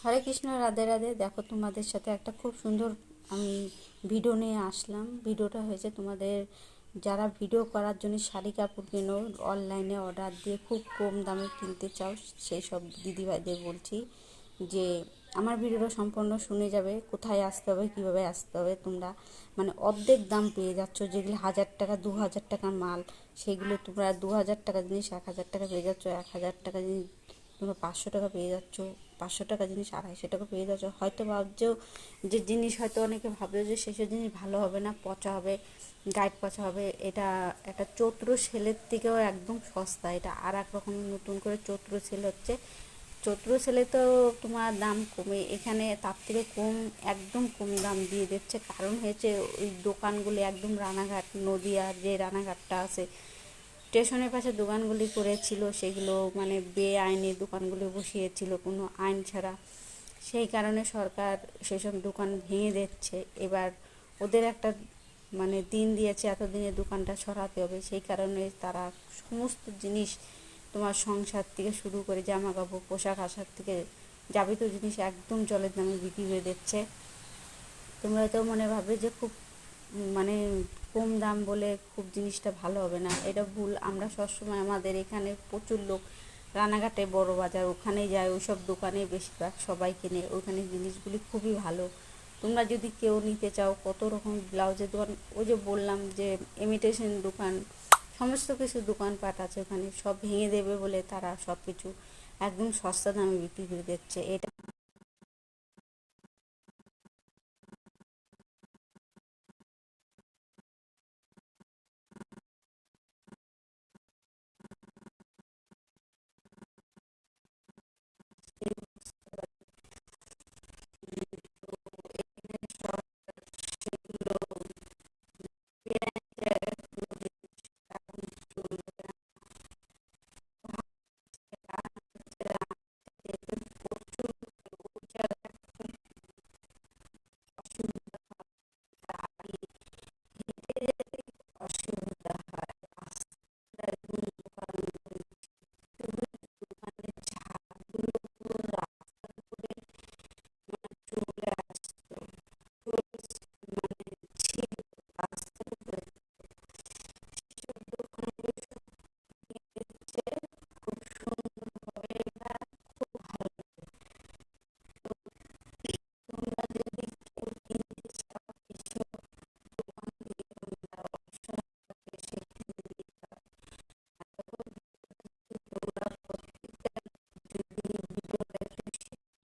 হরে কৃষ্ণ, রাধে রাধে। দেখো, তোমাদের সাথে একটা খুব সুন্দর আমি ভিডিও নিয়ে আসলাম। ভিডিওটা হয়েছে তোমাদের যারা ভিডিও করার জন্য শাড়ি কাপড় কেনো, অনলাইনে অর্ডার দিয়ে খুব কম দামে কিনতে চাও, সেই সব দিদিভাইদের বলছি যে আমার ভিডিওটা সম্পূর্ণ শুনে যাবে। কোথায় আসতে হবে, কীভাবে আসতে হবে। তোমরা মানে অর্ধেক দাম পেয়ে যাচ্ছ। যেগুলো 1000 টাকা 2000 টাকার মাল, সেগুলো তোমরা 2000 টাকা জিনিস 1000 টাকা পেয়ে যাচ্ছ। 1000 টাকা জিনিস তোমরা 500 টাকা পেয়ে যাচ্ছ। 500 টাকা জিনিস 250 টাকা পেয়ে যাচ্ছ। হয়তো ভাবছো যে জিনিস, হয়তো অনেকে ভাবছো যে সেসব জিনিস ভালো হবে না, পচা হবে, গাইড পচা হবে। এটা একটা চৈত্র সেলের থেকেও একদম সস্তা। এটা আর এক রকম নতুন করে চৈত্র সেল হচ্ছে। চৈত্র সেলে তো তোমার দাম কমে, এখানে তার থেকে কম, একদম কম দাম দিয়ে দিচ্ছে। কারণ হয়েছে ওই দোকানগুলি একদম রানাঘাট, নদিয়ার যে রানাঘাটটা আছে, স্টেশনের পাশে দোকানগুলি করেছিল, সেগুলো মানে বেআইনি দোকানগুলি বসিয়েছিল কোনো আইন ছাড়া। সেই কারণে সরকার সেসব দোকান ভেঙে দিচ্ছে। এবার ওদের একটা মানে দিন দিয়েছে, এতদিনে দোকানটা সরাতে হবে। সেই কারণে তারা সমস্ত জিনিস, তোমার সংসার থেকে শুরু করে জামা কাপড়, পোশাক আশাক থেকে যাবতীয় জিনিস একদম জলের দামে বিক্রি করে দিচ্ছে। তোমরা তো মনে ভাবে যে খুব মানে কম দাম বলে খুব জিনিসটা ভালো হবে না, এটা ভুল। আমরা সবসময় আমাদের এখানে প্রচুর লোক রানাঘাটে বড় বাজার, ওখানেই যায়, ওইসব দোকানে বেশিরভাগ সবাই কেনে। ওইখানে জিনিসগুলি খুবই ভালো। তোমরা যদি কেউ নিতে চাও, কত রকম ব্লাউজের দোকান, ওই যে বললাম যে ইমিটেশন দোকান, সমস্ত কিছু দোকানপাট আছে ওখানে, সব ভেঙে দেবে বলে তারা সব কিছু একদম সস্তা দামে বিক্রি করে দিচ্ছে। এটা